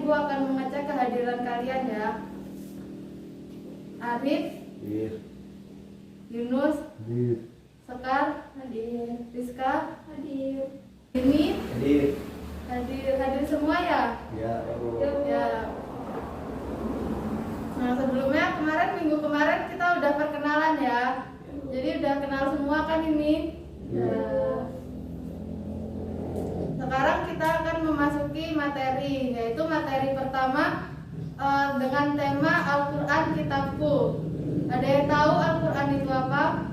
Ibu akan mengecek kehadiran kalian ya. Arif, Hadir. Yunus, Hadir. Sekar, Hadir. Rizka, Hadir. ini Hadir. hadir semua ya. Ya, Bu. Ya. Nah sebelumnya minggu kemarin kita udah perkenalan ya. Jadi udah kenal semua kan ini. Ya. Sekarang kita akan memasuki materi, yaitu materi pertama dengan tema Al-Quran Kitabku. Ada yang tahu Al-Quran itu apa?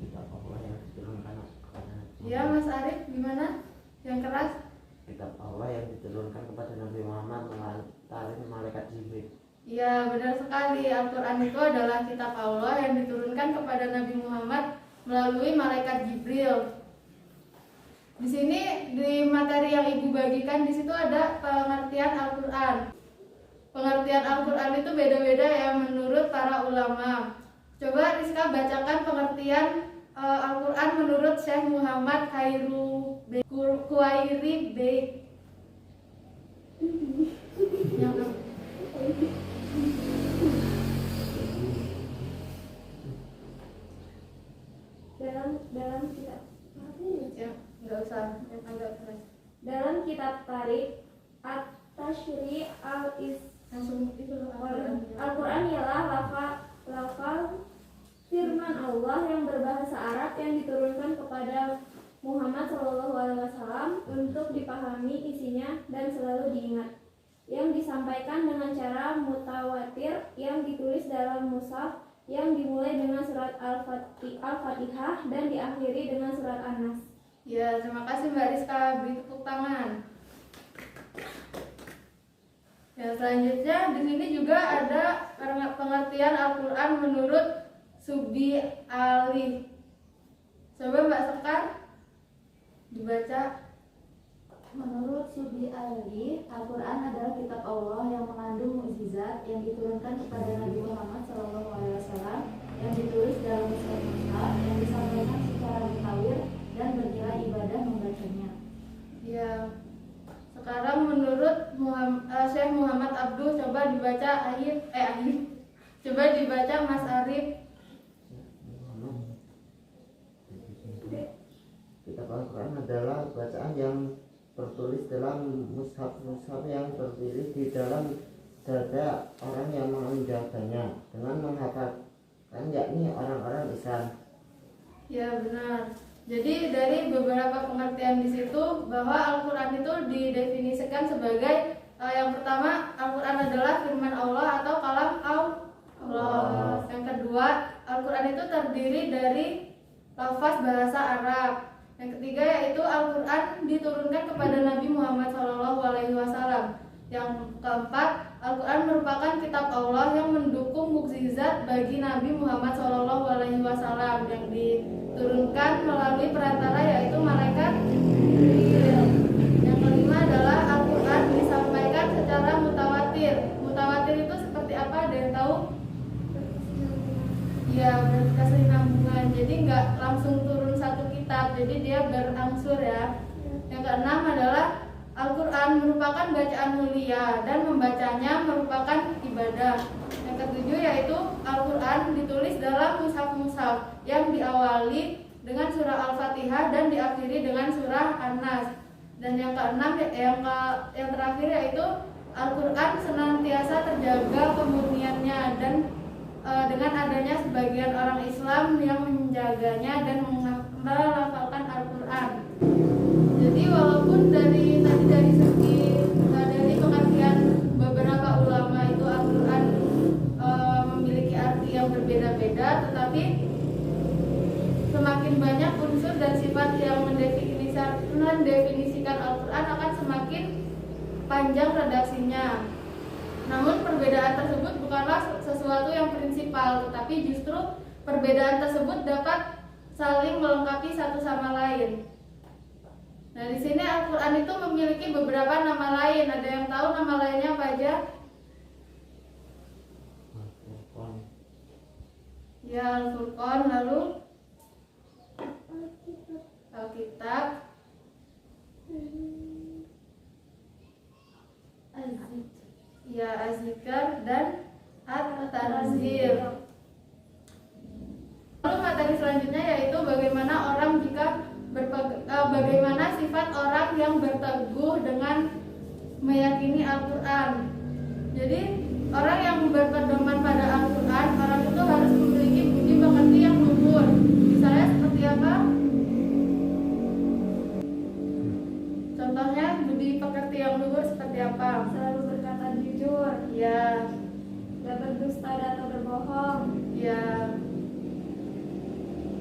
Kitab Allah yang diturunkan kepada Ya Mas Arif, gimana? Yang keras? Kitab Allah yang diturunkan kepada Nabi Muhammad melalui malaikat Jibril. Ya benar sekali, Al-Quran itu adalah kitab Allah yang diturunkan kepada Nabi Muhammad melalui malaikat Jibril. Di sini di materi yang Ibu bagikan di situ ada pengertian Al-Quran. Pengertian Al-Quran itu beda-beda ya menurut para ulama. Coba Rizka bacakan pengertian Al-Quran menurut Syekh Muhammad Kuwairi Bey. Dalam kitab Ya, nggak usah, yang agak keras. dalam kitab Tarik At-Tashri' Langsung itu loh, Al-Quran ialah lafal firman Allah yang berbahasa Arab yang diturunkan kepada Muhammad SAW untuk dipahami isinya dan selalu diingat, yang disampaikan dengan cara mutawatir, yang ditulis dalam mushaf, yang dimulai dengan surat Al-Fatihah dan diakhiri dengan surat An-Nas. Ya, terima kasih Mbak Rizka, beri tepuk tangan. Ya, selanjutnya di sini juga ada pengertian Al-Quran menurut Subi Ali. Coba Mbak Sekar dibaca. Menurut Subi Ali, Al-Quran adalah kitab Allah yang mengandung mukjizat yang diturunkan kepada Nabi Muhammad SAW, yang ditulis dalam mushaf, yang disampaikan secara mutawir dan bernilai ibadah membacanya. Ya, sekarang menurut Syekh Muhammad Abdul, coba dibaca coba dibaca Mas Arif. Kitab Al-Quran adalah bacaan yang tertulis dalam mushaf-mushaf yang terpilih di dalam dada orang yang mengerjakannya dengan menghafalkan, yakni orang-orang Islam. Ya benar. Jadi dari beberapa pengertian di situ bahwa Al-Quran itu didefinisikan sebagai yang pertama, Al-Quran adalah firman Allah atau kalam Allah. Yang kedua, Al-Quran itu terdiri dari lafaz bahasa Arab. Yang ketiga yaitu Al-Quran diturunkan kepada Nabi Muhammad SAW. Yang keempat, Al-Quran merupakan kitab Allah yang mendukung mukjizat bagi Nabi Muhammad SAW yang diturunkan melalui perantara yaitu malaikat Jibril. Yang kelima adalah Al-Quran disampaikan secara mutawatir. Mutawatir itu seperti apa? Ada yang tahu? Ya, berkesinambungan. Jadi nggak langsung turun satu kitab, jadi dia berangsur ya. Yang keenam adalah Al-Quran merupakan bacaan mulia dan membacanya merupakan ibadah. Yang ketujuh yaitu Al-Quran ditulis dalam mushaf-mushaf yang diawali dengan surah Al-Fatihah dan diakhiri dengan surah An-Nas. Dan yang keenam yang terakhir yaitu Al-Quran senantiasa terjaga kemurniannya dan dengan adanya sebagian orang Islam yang menjaganya dan melafalkan Al-Quran. Jadi walaupun dari segi dari pengertian beberapa ulama itu Al-Quran memiliki arti yang berbeda-beda, tetapi semakin banyak unsur dan sifat yang mendefinisikan Al-Quran akan semakin panjang redaksinya. Namun perbedaan tersebut bukanlah sesuatu yang prinsipal, tetapi justru perbedaan tersebut dapat saling melengkapi satu sama lain. Nah, di sini Al-Quran itu memiliki beberapa nama lain. Ada yang tahu nama lainnya apa aja? Ya, Al-Furqan, lalu Alkitab, Iya. Lalu materi selanjutnya yaitu bagaimana bagaimana sifat orang yang berteguh dengan meyakini Al-Quran. Jadi orang yang berpedoman pada Al-Quran, orang itu harus memiliki budi pekerti yang luhur. Misalnya seperti apa? Contohnya budi pekerti yang luhur seperti apa? Selalu berkata jujur, Ya, tidak berdusta atau berbohong, ya,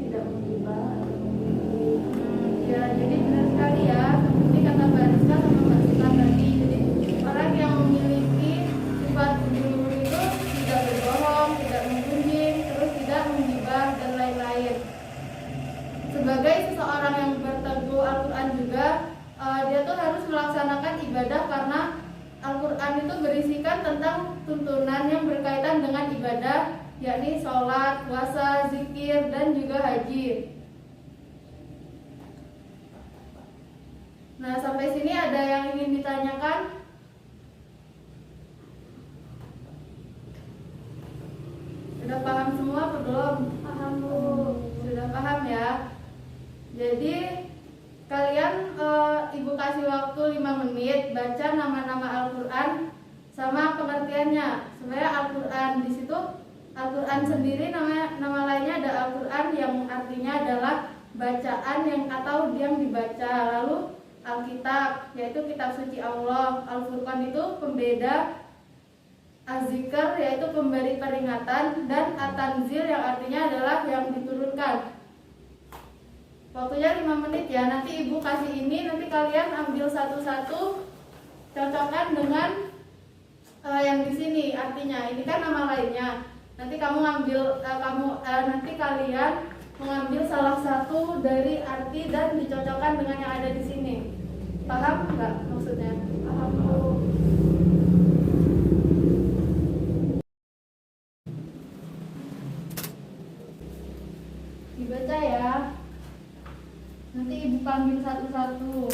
Tidak menggibah atau memiliki. ya. Jadi benar sekali ya, seperti kata Mbak Rizka sama Mbak Sita tadi. Jadi orang yang memiliki sifat budi luhur itu tidak berbohong, tidak menggunjing, terus tidak menggibah dan lain-lain. Sebagai seseorang yang berteguh Al-Quran juga, dia tuh harus melaksanakan ibadah karena Al-Quran itu berisikan tentang tuntunan yang berkaitan dengan ibadah, yakni sholat, puasa, zikir, dan juga haji. Nah, sampai sini ada yang ingin ditanyakan? Sudah paham semua atau belum? paham Bu. Sudah paham ya. Jadi kalian ibu kasih waktu 5 menit baca nama-nama Al-Quran sama pengertiannya. Sebenarnya Al-Quran di situ, Al-Quran sendiri nama lainnya ada Al-Quran yang artinya adalah bacaan yang atau yang dibaca. Lalu Alkitab yaitu kitab suci Allah. Al-Furqan itu pembeda. Az-Zikr yaitu pemberi peringatan, dan At-Tanzil yang artinya adalah yang diturunkan. Waktunya 5 menit ya. Nanti ibu kasih ini, nanti kalian ambil satu-satu, cocokkan dengan yang di sini artinya. Ini kan nama lainnya. Nanti nanti kalian mengambil salah satu dari arti dan dicocokkan dengan yang ada di sini. Paham nggak maksudnya? Paham Bu. Dibaca ya. Nanti ibu panggil satu-satu.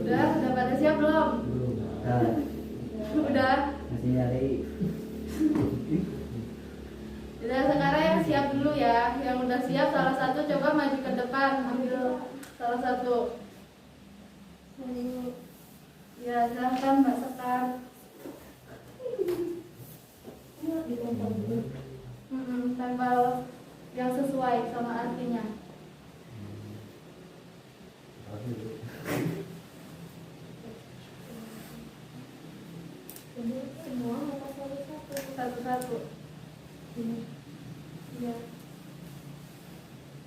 Udah pada siap belum? Udah. Masih nyari. Udah, sekarang yang siap dulu ya. Yang udah siap salah satu coba maju ke depan, ambil salah satu. Ya, silahkan Mbak Sekar. Tempel yang sesuai sama artinya. Semua apa satu-satu? Satu-satu. Ya.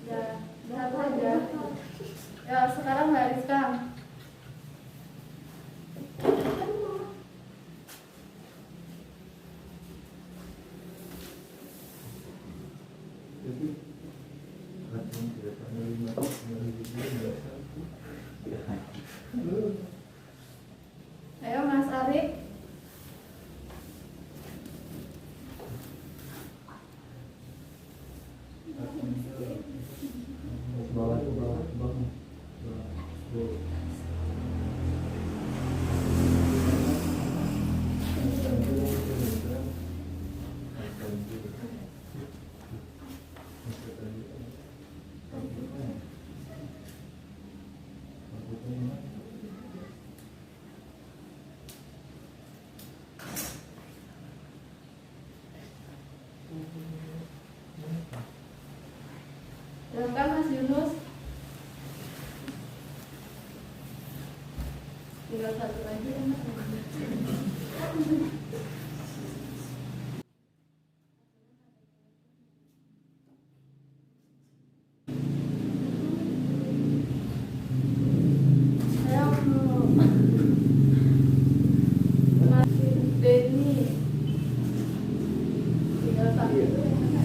Ya, satu aja. Ya, sekarang Mbak Rizka. Ayo Mas Arif. Silakan Mas Yunus. Tinggal satu lagi ya Mas. Ayo, Mas Denny. tinggal satu Iya. itu yang mana?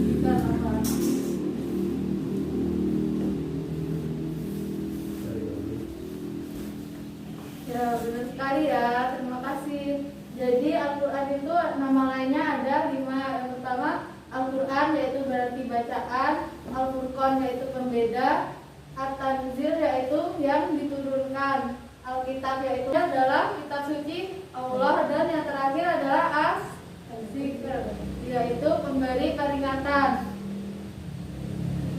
Kita apa? Ya benar sekali ya, terima kasih. Jadi Al-Quran itu nama lainnya ada 5. Yang pertama Al-Quran yaitu berarti bacaan, Al-Furqan yaitu pembeda, At-Tanzil yaitu yang diturunkan, Alkitab yaitu adalah kitab suci Allah, dan yang terakhir adalah As-Zikr yaitu pemberi peringatan.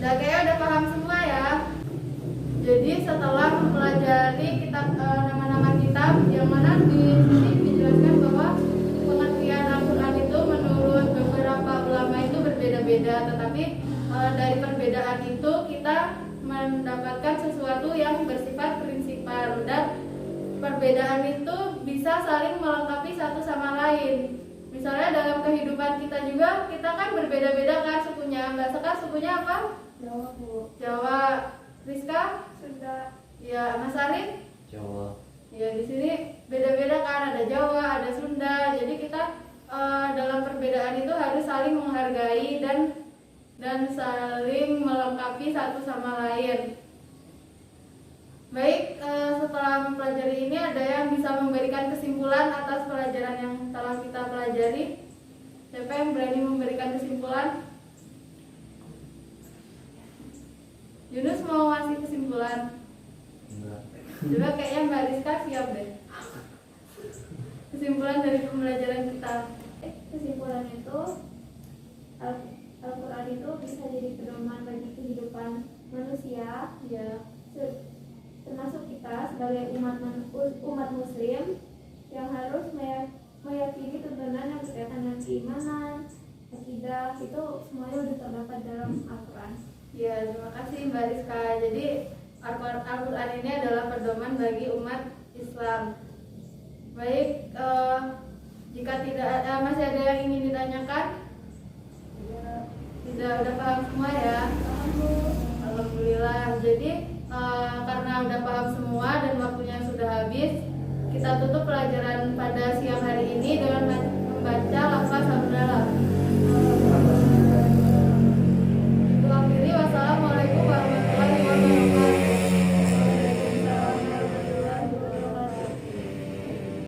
Udah kayaknya udah paham semua ya. Jadi setelah mempelajari kitab nama-nama kitab, yang mana di sini dijelaskan bahwa pengertian Al-Quran itu menurut beberapa ulama itu berbeda-beda, tetapi dari perbedaan itu kita mendapatkan sesuatu yang bersifat prinsipal, dan perbedaan itu bisa saling melengkapi satu sama lain. Misalnya dalam kehidupan kita juga, kita kan berbeda-beda kan sukunya. Mbak Seka sukunya apa? Jawa Bu. Jawa. Rizka? Sunda. Ya, Mas Arif? Jawa. Ya, di sini beda-beda kan, ada Jawa, ada Sunda. Jadi kita dalam perbedaan itu harus saling menghargai dan saling melengkapi satu sama lain. Baik, setelah mempelajari ini, ada yang bisa memberikan kesimpulan atas pelajaran yang telah kita pelajari? Siapa yang berani memberikan kesimpulan? Yunus mau ngasih kesimpulan? Enggak. Coba kayaknya Mbak Rizka siap deh. Kesimpulan dari pembelajaran kita. Kesimpulan itu Al-Quran itu bisa jadi pedoman bagi kehidupan manusia, Ya, termasuk kita sebagai umat muslim yang harus meyakini tuntunan yang berkaitan dengan keimanan, akidah, itu semuanya sudah terdapat dalam Al-Quran. ya, terima kasih Mbak Rizka. Jadi Al-Quran ini adalah pedoman bagi umat Islam. Baik, jika tidak ada, masih ada yang ingin ditanyakan? Tidak, udah paham semua ya? Alhamdulillah. Jadi karena udah paham semua dan waktunya sudah habis, kita tutup pelajaran